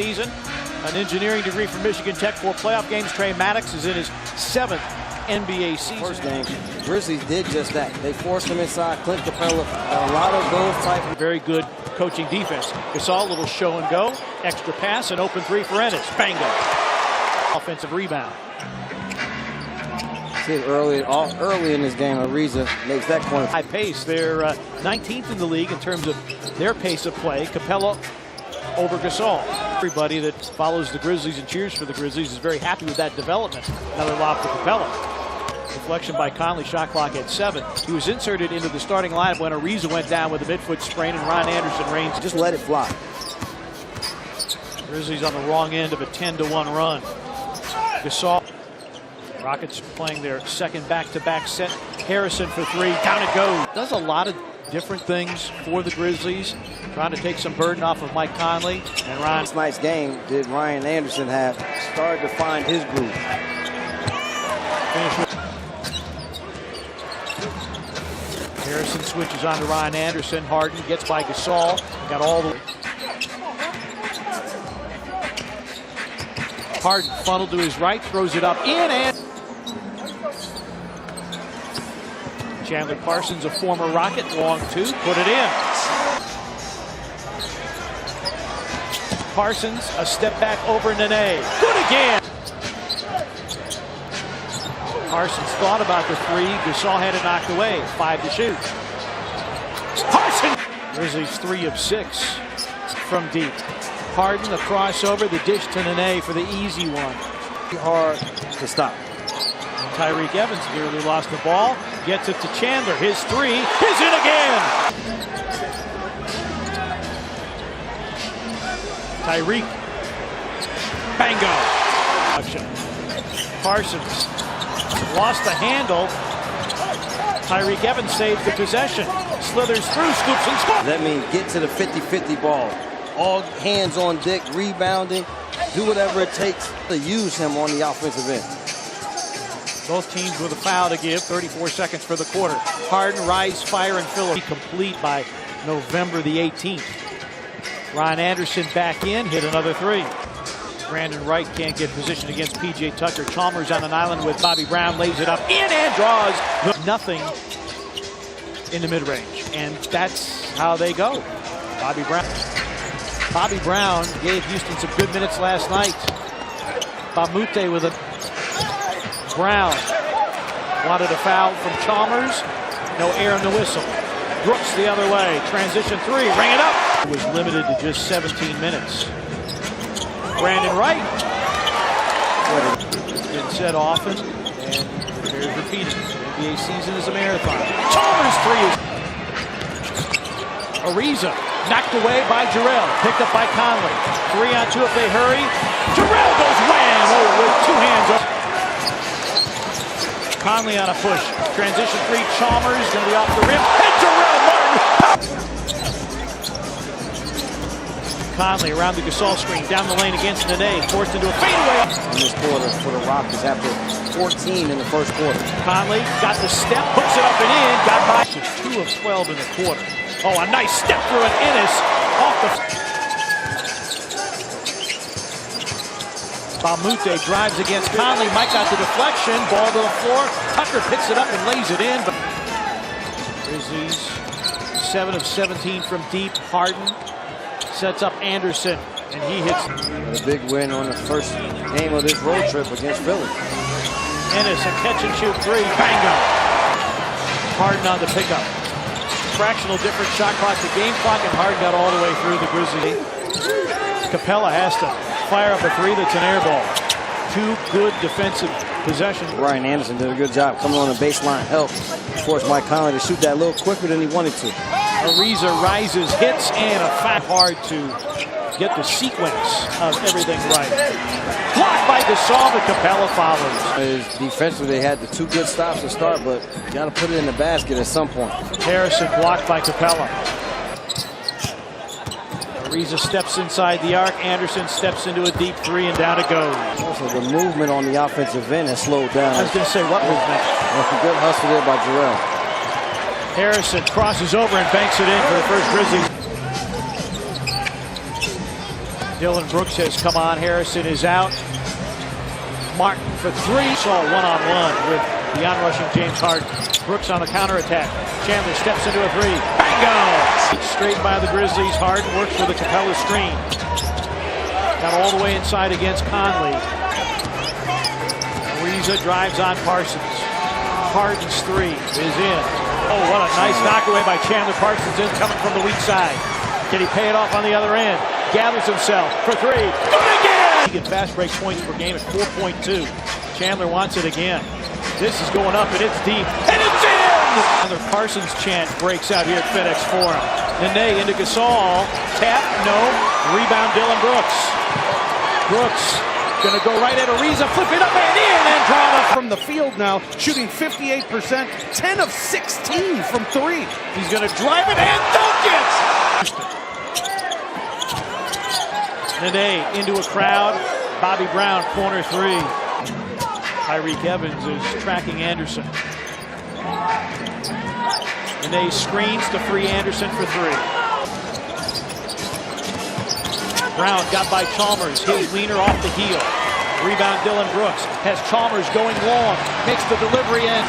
Season, an engineering degree from Michigan Tech, 4 playoff games. Trey Maddox is in his 7th NBA season. First game, Grizzlies did just that. They forced him inside. Clint Capella, a lot of those type. Very good coaching defense. Gasol, a little show and go. Extra pass, an open 3 for Ennis. Bango. Offensive rebound. See, early in this game, Ariza makes that corner. High pace. They're 19th in the league in terms of their pace of play. Capella over Gasol. Everybody that follows the Grizzlies and cheers for the Grizzlies is very happy with that development. Another lob for Capella. Deflection by Conley, shot clock at 7. He was inserted into the starting lineup when Ariza went down with a midfoot sprain and Ryan Anderson reigns. Just let it fly. Grizzlies on the wrong end of a 10-1 run. Gasol. Rockets playing their second back-to-back set. Harrison for 3, down it goes. Does a lot of different things for the Grizzlies, trying to take some burden off of Mike Conley and Ryan. This night's game did Ryan Anderson have started to find his groove. Harrison switches on to Ryan Anderson. Harden gets by Gasol. Got all the Harden funneled to his right, throws it up in, and Chandler Parsons, a former Rocket, long 2, put it in. Parsons, a step back over Nene. Good again. Parsons thought about the 3. Gasol had it knocked away. 5 to shoot. Parsons! Grizzlies 3 of 6 from deep. Harden, the crossover, the dish to Nene for the easy one. Hard to stop. Tyreke Evans nearly lost the ball. Gets it to Chandler. His 3 is in again. Tyreke. Bango. Parsons lost the handle. Tyreke Evans saves the possession. Slithers through, scoops and scores. That means get to the 50-50 ball. All hands on deck, rebounding. Do whatever it takes to use him on the offensive end. Both teams with a foul to give. 34 seconds for the quarter. Harden, rise, fire, and fill. Complete by November the 18th. Ryan Anderson back in, hit another 3. Brandon Wright can't get position against P.J. Tucker. Chalmers on an island with Bobby Brown, lays it up in and draws nothing in the mid-range. And that's how they go. Bobby Brown gave Houston some good minutes last night. Bamute with a Brown wanted a foul from Chalmers. No air in the whistle. Brooks the other way. Transition 3. Ring it up. It was limited to just 17 minutes. Brandon Wright. It's been said often and bears repeating. The NBA season is a marathon. Chalmers 3 is Ariza knocked away by Jarrell. Picked up by Conley. 3 on 2 if they hurry. Jarrell goes wham! Oh, with 2 hands up. Conley on a push. Transition 3. Chalmers going to be off the rim. And Jarrell Martin. Conley around the Gasol screen. Down the lane against Nene. Forced into a fadeaway. In this quarter for the Rockets after 14 in the first quarter. Conley got the step. Hooks it up and in. Got by. 2 of 12 in the quarter. Oh, a nice step through an Ennis. Off the... Bamute drives against Conley. Mike got the deflection. Ball to the floor. Tucker picks it up and lays it in. Grizzlies 7 of 17 from deep. Harden sets up Anderson, and he hits. A big win on the first game of this road trip against Philly. Ennis, a catch and shoot 3. Bango. Harden on the pickup. Fractional difference, shot clock to game clock, and Harden got all the way through the Grizzlies. Capella has to fire up a 3 that's an air ball. 2 good defensive possessions. Ryan Anderson did a good job coming on the baseline help. Forced Mike Conley to shoot that a little quicker than he wanted to. Ariza rises, hits, and a foul. Hard to get the sequence of everything right. Blocked by Gasol, but Capella follows. Defensively, they had the 2 good stops to start, but you got to put it in the basket at some point. Harrison blocked by Capella. Ariza steps inside the arc. Anderson steps into a deep 3, and down it goes. Also, the movement on the offensive end has slowed down. I was going to say, what movement? That's a good hustle there by Jarrell. Harrison crosses over and banks it in for the first Grizzlies. Dillon Brooks has come on. Harrison is out. Martin for three. Saw one-on-one with the on-rushing James Harden. Brooks on the counterattack. Chandler steps into a three. Bingo! Straight by the Grizzlies. Harden works with a Capella screen. Got all the way inside against Conley. Ariza drives on Parsons. Harden's three is in. Oh, what a nice knockaway by Chandler. Parsons in, coming from the weak side. Can he pay it off on the other end? Gathers himself for three. Good again! He gets fast break points per game at 4.2. Chandler wants it again. This is going up and it's deep. And it's in! Another Parsons chant breaks out here at FedEx Forum. Nene into Gasol. Tap, no. Rebound Dillon Brooks. Brooks gonna go right at Ariza, flip it up and in, and draw up from the field now, shooting 58%, 10 of 16 from three. He's gonna drive it and dunk it! Nene into a crowd. Bobby Brown, corner three. Tyreek Evans is tracking Anderson. Nene screens to free Anderson for three. Brown got by Chalmers. His leaner off the heel. Rebound Dillon Brooks. Has Chalmers going long. Makes the delivery and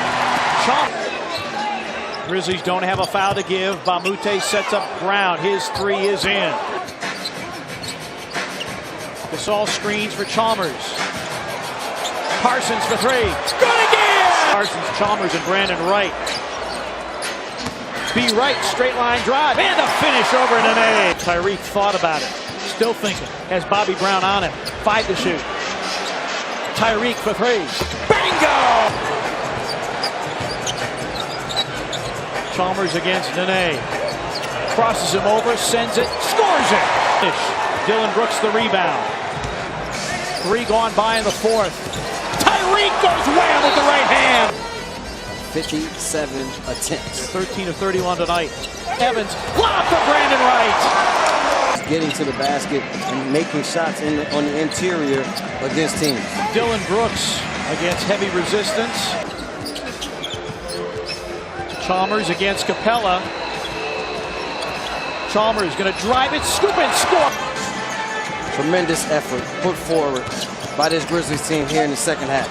Chalmers. Grizzlies don't have a foul to give. Bamute sets up Brown. His three is in. Gasol screens for Chalmers. Parsons for three. Good again! Parsons, Chalmers, and Brandon Wright. B. Wright, straight line drive, and a finish over Nene. Tyreek thought about it. Still thinking. Has Bobby Brown on him. 5 to shoot. Tyreek for three. Bingo! Chalmers against Nene. Crosses him over, sends it, scores it. Dillon Brooks the rebound. Three gone by in the fourth. Tyreek goes wham with the right hand. 57 attempts. 13 of 31 tonight. Evans, lob for Brandon Wright. Getting to the basket and making shots on the interior against teams. Dillon Brooks against heavy resistance. Chalmers against Capella. Chalmers going to drive it, scoop and score. Tremendous effort put forward by this Grizzlies team here in the second half.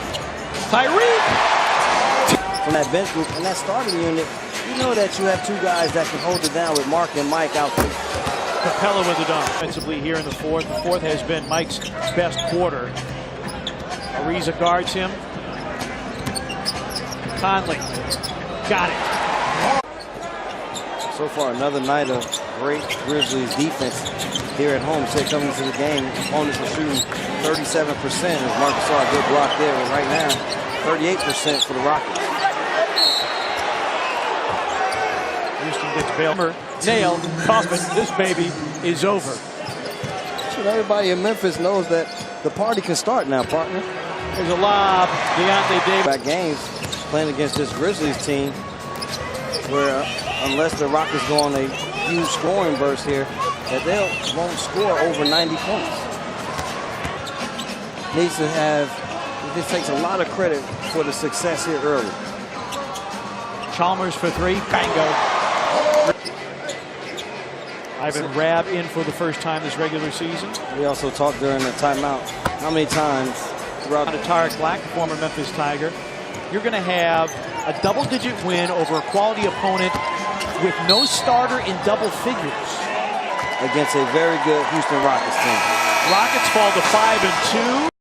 Tyreek! From that bench group and that starting unit, you know that you have two guys that can hold it down with Mark and Mike out there. Capella with the dunk. Offensively here in the fourth. The fourth has been Mike's best quarter. Ariza guards him. Conley. Got it. So far, another night of great Grizzlies defense here at home. Say coming into the game, opponents are shooting 37%. As Marcus saw a good block there, but right now, 38% for the Rockets. Houston gets bailed. Nail, coffin, this baby is over. Sure, everybody in Memphis knows that the party can start now, partner. There's a lob. Deontay Davis. Back games playing against this Grizzlies team where unless the Rockets go on a huge scoring burst here, that they won't score over 90 points. Needs to have, this takes a lot of credit for the success here early. Chalmers for three, bango. Ivan Rabb in for the first time this regular season. We also talked during the timeout how many times throughout Tarek Black, former Memphis Tiger. You're going to have a double-digit win over a quality opponent with no starter in double figures. Against a very good Houston Rockets team. Rockets fall to 5-2.